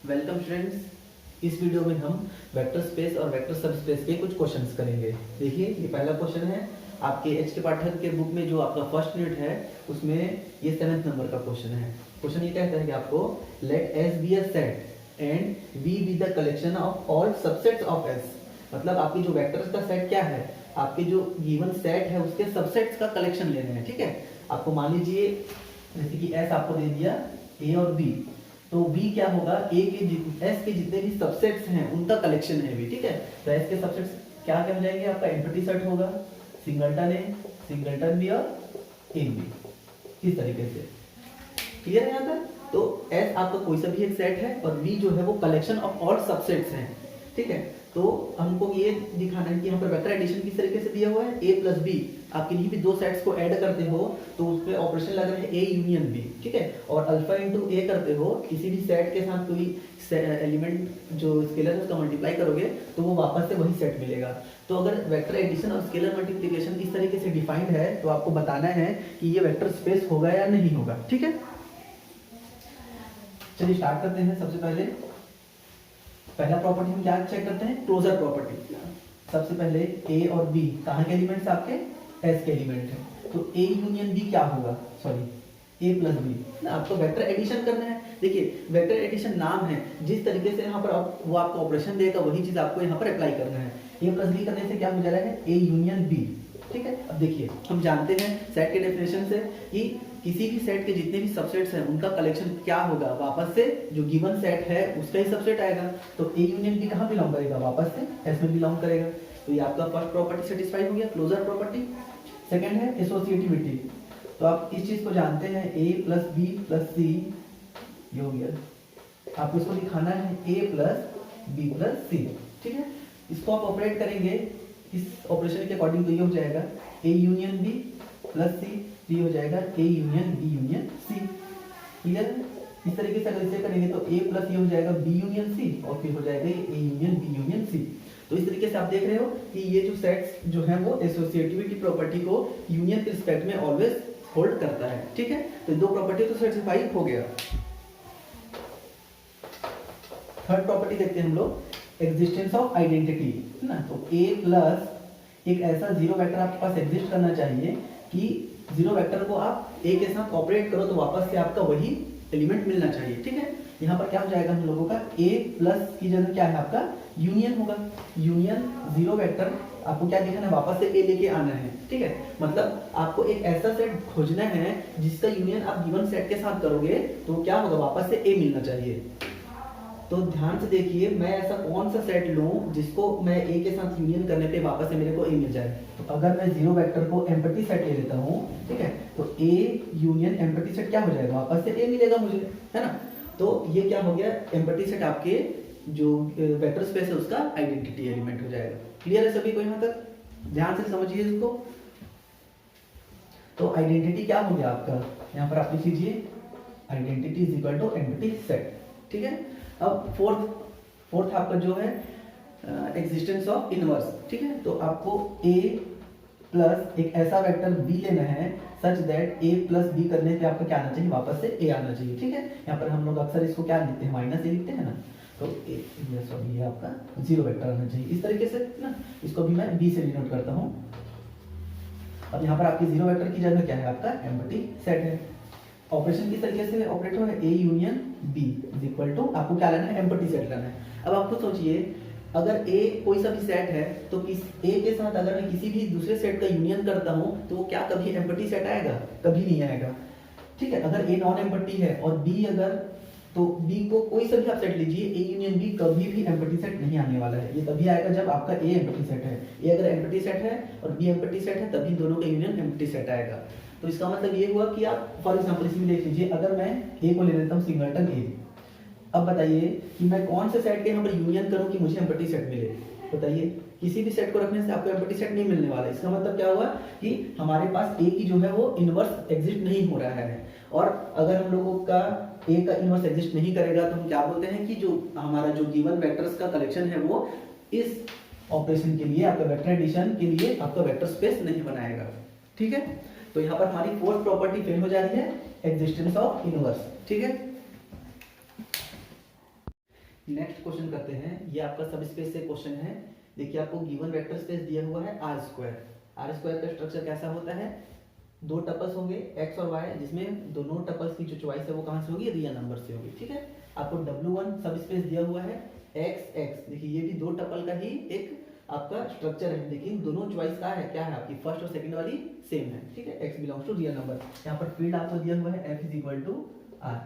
Welcome students. इस video में हम वेक्टर स्पेस और वेक्टर सबस्पेस के कुछ क्वेश्चंस करेंगे। देखिए ये पहला क्वेश्चन है आपके एच के पाठक के बुक में जो आपका फर्स्ट यूनिट है उसमें ये 7th नंबर का क्वेश्चन है। क्वेश्चन ये कहता है कि आपको let S be a set and V be the collection of all subsets of S. मतलब आपकी जो वेक्टर्स का सेट क्या है, आपके जो गिवन सेट है उसके सबसेट्स का कलेक्शन लेना है। ठीक है, आपको मान लीजिए जैसे कि एस आपको दे दिया ए और बी, तो बी क्या होगा, ए के एस के जितने भी सबसेट्स हैं उनका कलेक्शन है बी। ठीक है, तो एस के सबसेट्स क्या क्या हो जाएंगे, आपका एम्प्टी सेट होगा, सिंगलटन ए, सिंगलटन बी और इन बी। इस तरीके से क्लियर है यहाँ तक। तो एस आपका कोई सा भी एक सेट है और बी जो है वो कलेक्शन ऑफ ऑल सबसेट्स हैं। ठीक है, तो हमको ये दिखाना है कि यहाँ पर वेक्टर एडिशन किस तरीके से दिया हुआ है, ए प्लस बी। आप किन्हीं भी दो सेट्स को ऐड करते हो तो उसमें ऑपरेशन लग रहा है ए यूनियन बी। ठीक है, और अल्फा इंटू ए करते हो, किसी भी सेट के साथ कोई एलिमेंट जो स्केलर है उसका मल्टीप्लाई करोगे तो वो वापस से वही सेट मिलेगा। तो अगर वेक्टर एडिशन और स्केलर मल्टीप्लिकेशन इस तरीके से डिफाइंड है तो आपको बताना है कि ये वेक्टर स्पेस होगा या नहीं होगा। ठीक है, चलिए स्टार्ट करते हैं। सबसे पहला प्रॉपर्टी हम क्या चेक करते हैं, क्लोजर प्रॉपर्टी। सबसे पहले ए और बी कहाँ के एलिमेंट्स, आपके एस के एलिमेंट है। तो ए यूनियन बी क्या होगा, सॉरी ए प्लस बी ना, आपको वेक्टर एडिशन करना है। देखिए वेक्टर एडिशन नाम है, जिस तरीके से यहाँ पर वो आपको ऑपरेशन देगा वही चीज आपको यहाँ पर अप्लाई करना है। ए प्लस बी करने से क्या हो जा रहा है, ए यूनियन बी। ठीक है, अब देखिए हम जानते हैं सेट के डेफिनेशन से कि किसी भी सेट के जितने भी सबसेट्स हैं उनका कलेक्शन क्या होगा, वापस से जो गिवन सेट है उसका ही सबसेट आएगा। तो ए यूनियन बी कहाँ बिलोंग करेगा, वापस से एस में बिलोंग करेगा। तो ये आपका फर्स्ट प्रॉपर्टी सेटिस्फाई हो गया, क्लोजर प्रॉपर्टी। सेकंड है एसोसिएटिविटी। तो आप इस चीज को जानते हैं, ए प्लस बी प्लस सी ये हो गया। आपको इसको दिखाना है ए प्लस बी प्लस सी। ठीक है, इसको आप ऑपरेट करेंगे इस ऑपरेशन के अकॉर्डिंग तो ये हो जाएगा A union B plus C, ये हो जाएगा A union B union C. Clear, इस तरीके से अगर इसे करेंगे तो ए प्लस ये हो जाएगा बी यूनियन सी और फिर हो जाएगा A union B union C. तो इस तरीके से आप देख रहे हो कि ये जो सेट्स जो है वो एसोसिएटिविटी प्रॉपर्टी को यूनियन के रिस्पेक्ट में ऑलवेज होल्ड करता है। ठीक है, तो दो प्रॉपर्टी तो सेटिस्फाई हो गया। थर्ड प्रॉपर्टी देखते हैं हम लोग, एग्जिस्टेंस ऑफ आइडेंटिटी है ना। तो ए प्लस एक ऐसा जीरो वेक्टर आपके पास एग्जिस्ट करना चाहिए कि जीरो वेक्टर को आप ए के साथ ऑपरेट करो तो वापस से आपका वही एलिमेंट मिलना चाहिए। ठीक है, यहाँ पर क्या हो जाएगा हम लोगों का, ए प्लस की जगह क्या है आपका यूनियन होगा। यूनियन जीरो वेक्टर आपको क्या दिखाना है, वापस से ए लेके आना है। ठीक है, मतलब आपको एक ऐसा सेट खोजना है जिसका यूनियन आप गिवन सेट के साथ करोगे तो क्या होगा, वापस से ए मिलना चाहिए। तो ध्यान से देखिए, मैं ऐसा कौन सा सेट लूं जिसको मैं ए के साथ यूनियन करने पे वापस से मेरे को ए मिल जाए। तो अगर मैं जीरो वेक्टर को एम्प्टी सेट ले लेता हूं, ठीक है, तो ए यूनियन एम्प्टी सेट क्या हो जाएगा, वापस से ए मिलेगा मुझे, है ना। तो ये क्या हो गया, एम्प्टी सेट आपके जो वेक्टर स्पेस है उसका आइडेंटिटी एलिमेंट हो जाएगा। क्लियर है सभी को यहाँ तक, ध्यान से समझिए इसको। तो आइडेंटिटी क्या हो गया आपका, यहाँ पर आप लिख लीजिए identity is equal to empty set. ठीक है, अब फोर्थ आपका जो है एग्जिस्टेंस ऑफ इनवर्स। ठीक है, तो आपको ए प्लस एक ऐसा वेक्टर बी लेना है such that A plus B करने पे आपका क्या आना चाहिए, वापस से ए आना चाहिए। ठीक है, यहाँ पर हम लोग अक्सर इसको क्या लिखते हैं, माइनस ए लिखते हैं ना। तो सॉरी ये आपका जीरो वेक्टर आना चाहिए इस तरीके से ना। इसको भी मैं बी से डिनोट करता हूँ। अब यहाँ पर आपकी जीरो वेक्टर की जगह क्या है, आपका एम्प्टी सेट है। ऑपरेशन किस तरीके से ऑपरेट हो रहा है, A union B is equal to आपको क्या लेना है, एम्प्टी सेट लेना है। अब आप खुद सोचिए, अगर ए कोई सा भी सेट है तो किस ए के साथ अगर मैं किसी भी दूसरे सेट का यूनियन करता हूं तो वो क्या कभी एम्प्टी सेट आएगा, कभी नहीं आएगा। ठीक है, अगर ए नॉन एम्प्टी है और बी अगर, तो बी को कोई सा भी आप सेट लीजिए, ए यूनियन बी कभी भी एम्प्टी सेट नहीं आने वाला है। ये तभी आएगा जब आपका ए एम्प्टी सेट है। ए अगर एम्प्टी सेट है और बी एम्प्टी सेट है तभी दोनों का यूनियन एम्प्टी सेट आएगा। तो इसका मतलब ये हुआ कि आप फॉर एग्जांपल इसमें देख लीजिए, अगर मैं ए को ले लेता हूँ सिंगलटन ए, अब बताइए कि मैं कौन से सेट के यहाँ पर यूनियन करूँ कि मुझे एम्प्टी सेट मिले। बताइए, किसी भी सेट को रखने से आपको एम्प्टी सेट नहीं मिलने वाला है। इसका मतलब क्या हुआ कि हमारे पास ए की जो है वो इनवर्स एग्जिस्ट नहीं हो रहा है। और अगर हम लोगों का ए का इनवर्स एग्जिस्ट नहीं करेगा तो हम क्या बोलते हैं कि जो हमारा जो गिवन वेक्टर्स का कलेक्शन है वो इस ऑपरेशन के लिए, आपका वेक्टर एडिशन के लिए आपका वेक्टर स्पेस नहीं बनाएगा। ठीक है, तो यहाँ पर हमारी फोर्थ प्रॉपर्टी फेल हो जा रही है, एग्जिस्टेंस ऑफ इनवर्स। ठीक है, नेक्स्ट क्वेश्चन करते हैं, ये आपका सब स्पेस से क्वेश्चन है। देखिए आपको गिवन वेक्टर स्पेस दिया हुआ है आर स्क्वायर। आर स्क्वायर का स्ट्रक्चर कैसा होता है, दो टपल्स होंगे एक्स और वाई, जिसमें दोनों टपल्स की जो चॉइस है वो कहाँ से होगी, रियल नंबर से होगी। ठीक है, आपको W1 सब स्पेस दिया हुआ है एक्स एक्स। देखिए ये भी दो टपल का ही एक आपका स्ट्रक्चर है, लेकिन दोनों चॉइस का है क्या है, आपकी फर्स्ट और सेकंड वाली सेम है। ठीक है, x belongs to real number. यहाँ पर फील्ड आपको दिया हुआ है F is equal to R।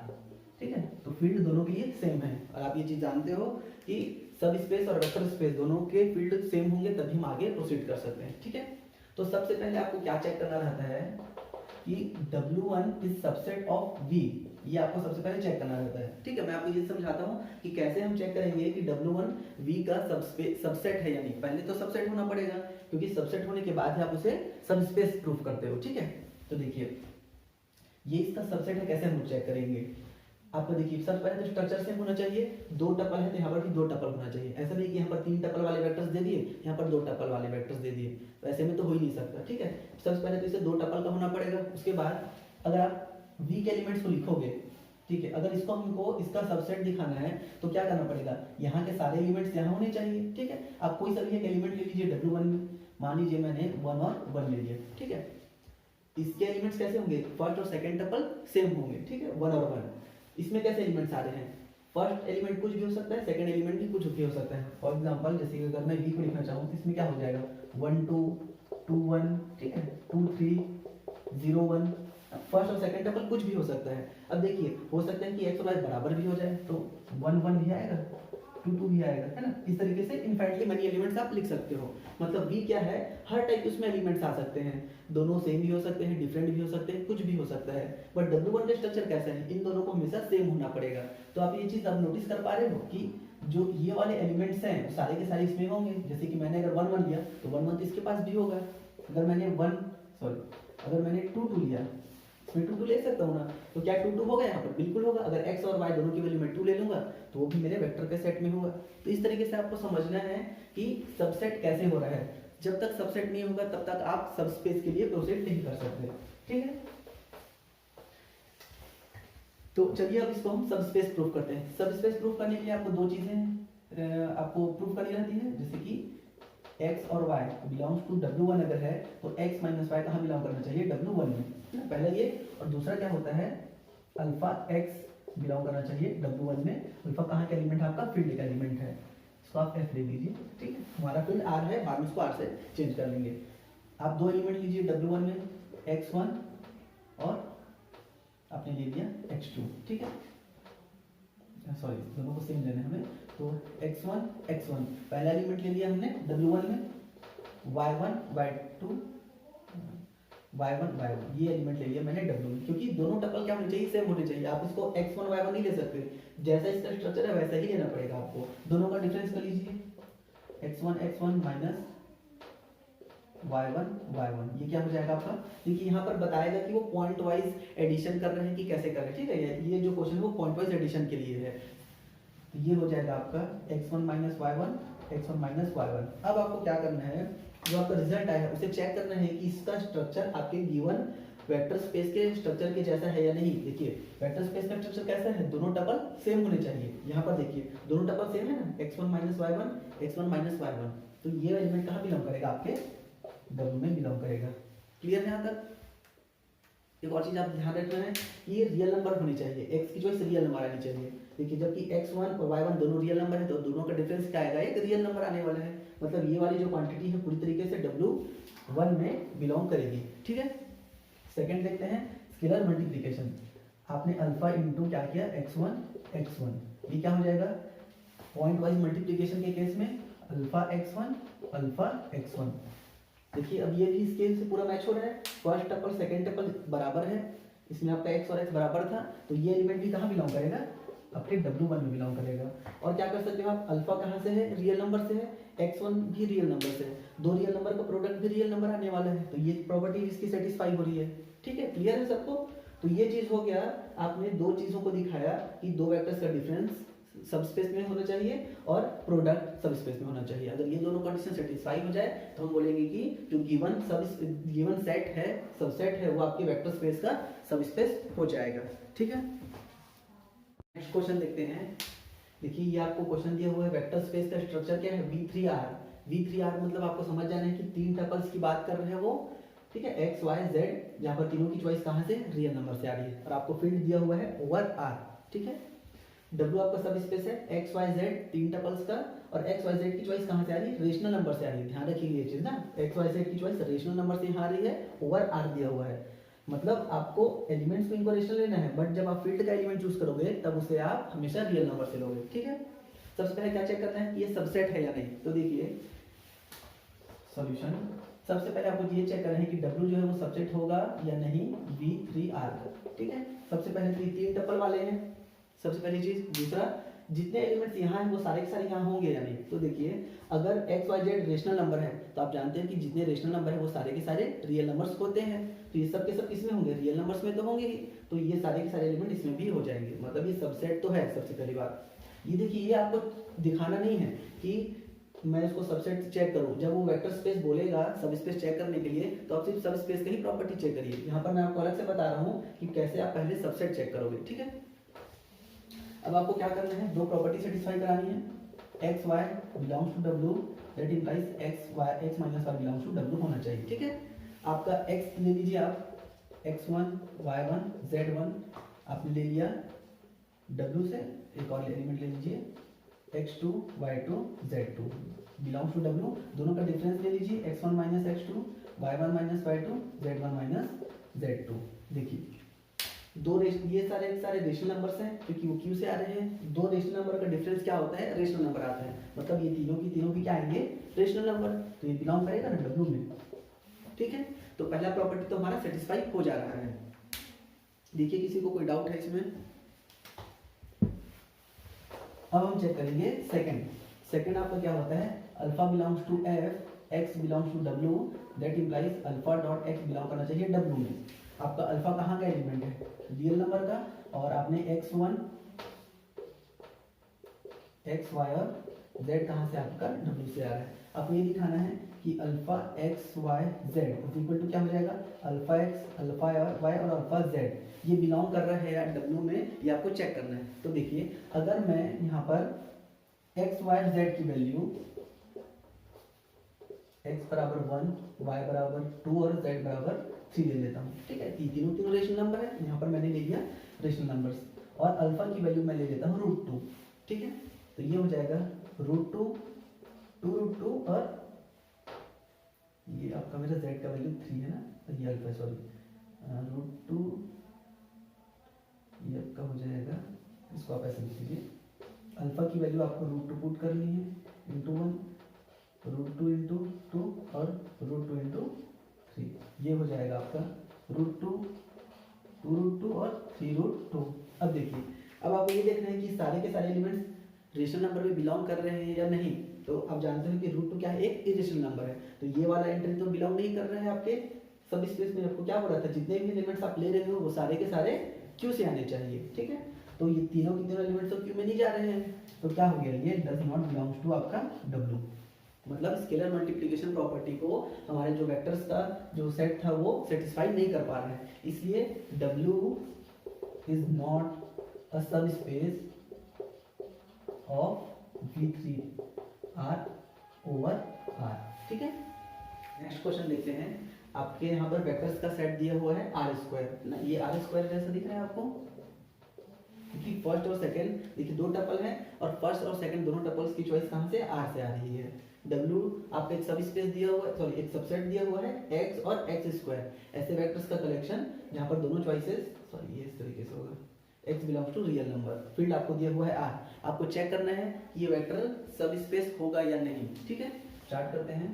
ठीक है, तो फील्ड दोनों के लिए सेम है, और आप ये चीज जानते हो कि सब स्पेस और वेक्टर स्पेस दोनों के फील्ड सेम होंगे तभी हम आगे प्रोसीड कर सकते हैं। ठीक है, तो सबसे पहले आपको क्या चेक करना रहता है कि W1 is subset of V। ये आपको सबसे पहले चेक करना रहता है। ठीक है, मैं आपको ये समझाता हूँ कि कैसे हम चेक करेंगे कि W1 V का सबसेट है या नहीं। पहले तो सबसेट होना पड़ेगा, क्योंकि सबसेट होने के बाद ही आप उसे सब स्पेस प्रूफ करते हो। ठीक है, तो देखिए ये इसका सबसेट है, कैसे हम चेक करेंगे। आपको देखिए सबसे पहले तो स्ट्रक्चर सेम होना चाहिए, दो टपल है तो यहाँ पर भी दो टपल होना चाहिए। ऐसा नहीं कि यहाँ पर तीन टपल वाले वेक्टर्स दे दिए, यहाँ पर दो टपल वाले वेक्टर्स दे दिए, तो ऐसे में तो हो ही नहीं सकता। ठीक है, सबसे पहले तो इसे दो टपल का होना पड़ेगा। उसके बाद अगर आप V के एलिमेंट्स को लिखोगे, ठीक है, अगर इसको हमको इसका सबसेट दिखाना है तो क्या करना पड़ेगा, यहाँ के सारे एलिमेंट्स यहाँ होने चाहिए। ठीक है, आप कोई सा भी एक एलिमेंट ले लीजिए W1 में, मान लीजिए मैंने 1 और 1 ले लिया। ठीक है, इसके एलिमेंट्स कैसे होंगे, फर्स्ट और सेकंड टपल सेम होंगे। ठीक है, 1 और 1। इसमें कैसे एलिमेंट्स आ रहे हैं, फर्स्ट एलिमेंट कुछ भी हो सकता है, सेकंड एलिमेंट भी कुछ भी हो सकता है। फॉर एग्जांपल जैसे कि अगर मैं V को लिखना चाहूँ तो इसमें क्या हो जाएगा 1 2 2 1। ठीक है, 2 3 0 1। फर्स्ट और सेकंड टपल कुछ भी हो सकता है। अब देखिए हो सकता है कि x और y बराबर भी हो जाए, तो 1 1 भी आएगा, 2 2 भी आएगा, है ना। इस तरीके से इनफाइनाइटली मेनी एलिमेंट्स आप लिख सकते हो। मतलब V क्या है, हर टाइप उसमें एलिमेंट्स आ सकते हैं, दोनों सेम भी हो सकते हैं, डिफरेंट भी हो सकते हैं, कुछ भी हो सकता है। बट W1 का स्ट्रक्चर कैसा है, इन दोनों को हमेशा सेम होना पड़ेगा। तो आप ये चीज अब नोटिस कर पा रहे हो कि जो ये वाले एलिमेंट्स हैं सारे के सारे इसमें होंगे। जैसे कि मैंने अगर 1 1 लिया तो 1 1 तो इसके पास भी होगा। अगर मैंने 2 2 लिया, इसमें 2 2 ले सकता हूँ ना, तो क्या 2 2 होगा यहाँ पर, बिल्कुल होगा। अगर x और y दोनों की वैल्यू मैं 2 ले लूंगा तो वो भी मेरे वेक्टर के सेट में होगा। तो इस तरीके से आपको समझना है कि सबसेट कैसे हो रहा है। जब तक सबसेट नहीं होगा तब तक आप सब स्पेस के लिए प्रोसीड नहीं कर सकते। ठीक है, तो चलिए अब इसको हम सब स्पेस प्रूफ करते हैं। सब स्पेस प्रूफ करने के लिए आपको दो चीजें आपको प्रूफ करनी रहती है। जैसे कि x और y बिलोंग्स टू W1 अगर है तो x माइनस वाई कहाँ बिलोंग करना चाहिए, W1 में, पहला ये। और दूसरा क्या होता है, अल्फा x बिलोंग करना चाहिए W1 में। अल्फा कहाँ का एलिमेंट है, आपका फील्ड का एलिमेंट है, इसको आप f ले लीजिए। ठीक है, हमारा फील्ड r है, बाद में इसको r से चेंज कर लेंगे। आप दो एलिमेंट लीजिए W1 में, x1 और आपने ले लिया x2। ठीक है, सॉरी दोनों को सेम लेना है हमें, तो x1 पहला एलिमेंट ले लिया हमने W1 में, y1 y2 y1 ये एलिमेंट ले लिया मैंने W में, क्योंकि दोनों टपल क्या होने चाहिए, सेम होने चाहिए। आप इसको x1 y1 नहीं ले सकते, जैसा इसका स्ट्रक्चर है वैसा ही लेना पड़ेगा आपको। दोनों का डिफरेंस कर लीजिए, x1 माइनस y1 ये क्या हो जाएगा आपका। देखिए यहाँ पर बताएगा कि वो पॉइंट वाइज एडिशन कर रहे हैं कि कैसे कर रहे हैं। ठीक है, ये जो क्वेश्चन है वो पॉइंट वाइज एडिशन के लिए है। तो ये हो जाएगा आपका x1 माइनस y1। अब आपको क्या करना है, जो आपका रिजल्ट आया है उसे चेक करना है कि इसका स्ट्रक्चर आपके गिवन वेक्टर स्पेस के स्ट्रक्चर के जैसा है या नहीं। देखिए वेक्टर स्पेस का स्ट्रक्चर कैसा है, दोनों टपल सेम होने चाहिए। यहाँ पर देखिए दोनों टपल सेम है ना, x1 माइनस y1, तो ये एलिमेंट कहाँ बिलोंग करेगा, आपके W में बिलोंग करेगा। क्लियर है यहाँ तक। एक और चीज आप ध्यान रखना है कि ये रियल नंबर होनी चाहिए, x की चॉइस रियल नंबर आनी चाहिए। देखिए जबकि x1 और y1 दोनों रियल नंबर है तो दोनों का डिफरेंस क्या आएगा, एक रियल नंबर आने वाला है। मतलब ये वाली जो क्वांटिटी है पूरी तरीके से W1 में बिलोंग करेगी। ठीक है, सेकंड देखते हैं स्केलर मल्टीप्लिकेशन। आपने अल्फा इंटू क्या किया, x1, ये क्या हो जाएगा, पॉइंट वाइज मल्टीप्लिकेशन के केस में अल्फा x1। देखिए अब ये भी स्केल से पूरा मैच हो रहा है, फर्स्ट टपल सेकंड टपल बराबर है, इसमें आपका x और x बराबर था, तो ये एलिमेंट भी कहाँ बिलोंग करेगा, आपके W1 में बिलोंग करेगा। और क्या कर सकते हो आप, अल्फा कहाँ से है, रियल नंबर से है, x1 भी रियल नंबर से है, दो रियल नंबर का प्रोडक्ट भी रियल नंबर आने वाला है, तो ये प्रॉपर्टी इसकी सेटिस्फाई हो रही है। ठीक है, क्लियर है सबको। तो ये चीज हो गया, आपने दो चीजों को दिखाया कि दो वेक्टर्स का डिफरेंस सब स्पेस में होना चाहिए और प्रोडक्ट सब स्पेस में होना चाहिए। अगर ये दोनों कंडीशन सेटिस्फाई हो जाए तो हम बोलेंगे कि जो गिवन सेट है, सबसेट है, वो आपके वेक्टर स्पेस का सब स्पेस हो जाएगा। ठीक है, नेक्स्ट क्वेश्चन देखते हैं। देखिए ये आपको क्वेश्चन दिया हुआ है, वेक्टर स्पेस का स्ट्रक्चर क्या है, V3R। V3R मतलब आपको समझ जाना है कि 3 टपल्स की बात कर रहे हैं वो, ठीक है, एक्स वाई जेड, यहाँ पर तीनों की चॉइस कहाँ से, रियल नंबर से आ रही है, और आपको फील्ड दिया हुआ है ओवर आर, ठीक है। W आपका सब स्पेस है, एक्स वाई जेड 3 टपल्स का, और एक्स वाई जेड की चॉइस कहाँ से आ रही है, रेशनल नंबर से आ रही है, ध्यान रखिए ये चीज ना, एक्स वाई जेड की चॉइस रेशनल नंबर से यहाँ आ रही है, ओवर आर दिया हुआ है। मतलब आपको एलिमेंट्स को इनको रेशनल लेना है, बट जब आप फील्ड का एलिमेंट चूज करोगे तब उसे आप हमेशा रियल नंबर से लोगे, ठीक है। सबसे पहले क्या चेक करना है कि ये सबसेट है या नहीं, तो देखिए सॉल्यूशन, सबसे पहले आपको ये चेक करना है कि W जो है वो सबसेट होगा या नहीं V3R का, ठीक है। सबसे पहले तो ये 3 टपल वाले हैं, सबसे पहली चीज। दूसरा, जितने एलिमेंट्स यहाँ हैं वो सारे के सारे यहाँ होंगे या नहीं, तो देखिए अगर X Y Z rational number है तो आप जानते हैं कि जितने रेशनल नंबर है वो सारे के सारे रियल नंबर्स होते हैं, तो ये सब के सब किसमें होंगे, रियल नंबर्स में तो होंगे ही, तो ये सारे के सारे एलिमेंट इसमें भी हो जाएंगे, मतलब ये सबसेट तो है। सबसे पहली बात ये देखिए, ये आपको दिखाना नहीं है कि मैं इसको सबसेट चेक करूं, जब वो वेक्टर स्पेस बोलेगा सब स्पेस चेक करने के लिए तो आप सिर्फ सब स्पेस का ही प्रॉपर्टी चेक करिए। यहाँ पर मैं आपको अलग से बता रहा हूँ कि कैसे आप पहले सबसेट चेक करोगे, ठीक है। अब आपको क्या करना है, दो प्रॉपर्टी सेटिस्फाई करानी है, X Y belongs to W, that implies X minus Y belongs to W होना चाहिए, ठीक है। आपका एक्स ले लीजिए आप, x1 y1 z1 आपने ले लिया, w से एक और एलिमेंट ले लीजिए x2 y2 z2 belongs to w, दोनों का डिफरेंस ले लीजिए x1 minus x2 y1 minus y2 z1 minus z2। देखिए ये सारे रेशनल नंबर्स हैं क्योंकि वो क्यू से आ रहे हैं, दो रेशनल नंबर का डिफरेंस क्या होता है, रेशनल नंबर आता है, मतलब ये तीनों की क्या आएंगे, रेशनल नंबर, तो ये बिलोंग करेगा ना डब्ल्यू में, ठीक है। तो पहला प्रॉपर्टी तो हमारा सेटिस्फाई हो जा रहा है। देखिए किसी को कोई डाउट है इसमें। अब हम चेक करेंगे सेकंड आपका क्या होता है, alpha belongs to F, X belongs to W, that implies alpha dot X belong करना चाहिए डब्ल्यू में। आपका अल्फा कहाँ का एलिमेंट है, रियल नंबर का, और आपने x1 x y और z कहाँ से आपका w से आ रहा है। आपको ये दिखाना है कि alpha X Y Z equal to क्या हो जाएगा, अल्फा एक्स अल्फा वाई और अल्फा जेड ये बिलोंग कर रहा है या डब्ल्यू में, ये आपको चेक करना है। तो देखिए अगर मैं यहाँ पर एक्स वाई जेड की वैल्यू x बराबर 1, y बराबर 2 और z बराबर 3 ले लेता हूँ, ठीक है। तीनों रेशनल नंबर है, यहाँ पर मैंने ले लिया रेशनल नंबर्स, और अल्फा की वैल्यू मैं ले लेता हूँ √2, ठीक है। तो ये हो जाएगा √2 2√2 और ये आपका मेरा z का वैल्यू 3 है ना, ये अल्फा सॉरी √2, ये आपका हो जाएगा, इसको आप ऐसे लिख लीजिए, अल्फा की वैल्यू आपको √2 पुट करनी है इंटू 1, √2 इंटू 2 और √2 इंटू 3, ये हो जाएगा आपका √2 2√2 और 3√2। अब देखिए, अब आपको ये देखना है कि सारे के सारे एलिमेंट्स रेशनल नंबर में बिलोंग कर रहे हैं या नहीं। तो आप जानते हो कि √2 क्या है, एक इरेशनल नंबर है, तो ये वाला एंट्री तो बिलोंग नहीं कर रहा है आपके सब स्पेस में। आपको क्या हो रहा था, जितने भी एलिमेंट्स आप ले रहे हो वो सारे के सारे क्यू से आने चाहिए, ठीक है। तो ये तीनों के तीनों एलिमेंट्स तो क्यू में नहीं जा रहे हैं, तो क्या हो गया, ये डज नॉट बिलोंग्स टू आपका डब्ल्यू। मतलब स्केलर मल्टीप्लिकेशन प्रॉपर्टी को हमारे जो वेक्टर्स का जो सेट था वो सेटिस्फाई नहीं कर पा रहा है, इसलिए W इज नॉट अ सब space of V3R over R, ठीक है। नेक्स्ट क्वेश्चन देखते हैं। आपके यहाँ पर वेक्टर्स का सेट दिया हुआ है R² ना, ये R² जैसा दिख रहा है आपको, क्योंकि फर्स्ट और सेकंड देखिए दो टपल हैं और फर्स्ट और सेकंड दोनों टपल्स की चॉइस कहाँ से, R से आ रही है। W आपका एक सब स्पेस दिया हुआ है, सॉरी एक सबसेट दिया हुआ है x और x², ऐसे वेक्टर्स का कलेक्शन जहाँ पर दोनों चॉइसेस, सॉरी ये इस तरीके से होगा, x belongs to real number, field आपको दिया हुआ है R, आपको चेक करना है कि ये वेक्टर सब स्पेस होगा या नहीं, ठीक है। स्टार्ट करते हैं।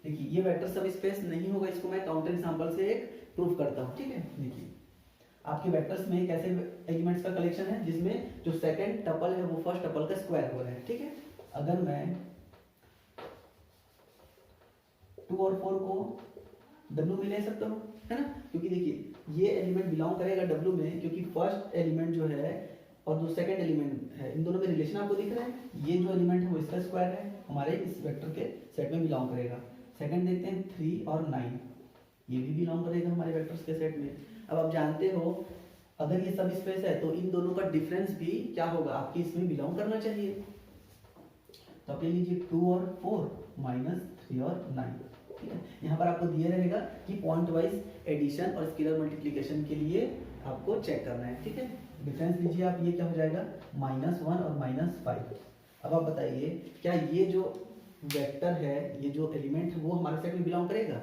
देखिए ये वेक्टर सब स्पेस नहीं होगा, इसको मैं काउंटर एग्जांपल से एक प्रूफ करता हूँ, ठीक है। देखिए आपके वेक्टर्स में एक ऐसे एलिमेंट्स का कलेक्शन है जिसमें जो सेकंड टपल है वो फर्स्ट टपल का स्क्वायर हो रहा है, ठीक है। अगर मैं 2 और 4 को W में ले सकता हूँ, है ना, क्योंकि देखिए ये एलिमेंट बिलोंग करेगा W में, क्योंकि फर्स्ट एलिमेंट जो है और जो सेकंड एलिमेंट है इन दोनों में रिलेशन आपको दिख रहा है, ये जो एलिमेंट है वो इसका स्क्वायर है, हमारे इस वेक्टर के सेट में बिलोंग करेगा। सेकंड देखते हैं 3 और 9, ये भी बिलोंग करेगा हमारे वेक्टर्स के सेट में। अब आप जानते हो अगर ये सब स्पेस है तो इन दोनों का डिफरेंस भी क्या होगा, आपके इसमें बिलोंग करना चाहिए। तो आप ले लीजिए 2 और 4 माइनस 3 और 9, ठीक है। यहाँ पर आपको दिए रहेगा कि पॉइंट वाइज एडिशन और स्केलर मल्टीप्लिकेशन के लिए आपको चेक करना है, ठीक है। डिफरेंस लीजिए आप, ये क्या हो जाएगा -1 और -5। अब आप बताइए क्या ये जो वेक्टर है, ये जो एलिमेंट है वो हमारे सेट में बिलोंग करेगा।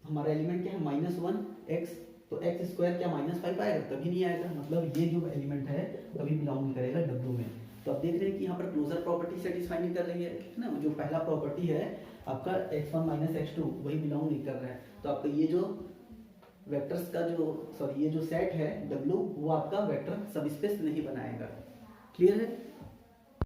हमारा एलिमेंट क्या है -1 x, तो x स्क्वायर क्या -5 आएगा, कभी नहीं आएगा। मतलब ये जो एलिमेंट है कभी बिलोंग नहीं करेगा W में। तो आप देख रहे हैं कि यहाँ पर क्लोजर प्रॉपर्टी सेटिस्फाई नहीं कर रही है ना। जो पहला प्रॉपर्टी है आपका x1 - x2 वही बिलोंग नहीं कर रहा है। तो आपका ये जो वेक्टर्स का जो ये जो सेट है W, वो आपका वेक्टर सबस्पेस नहीं बनाएगा। क्लियर है।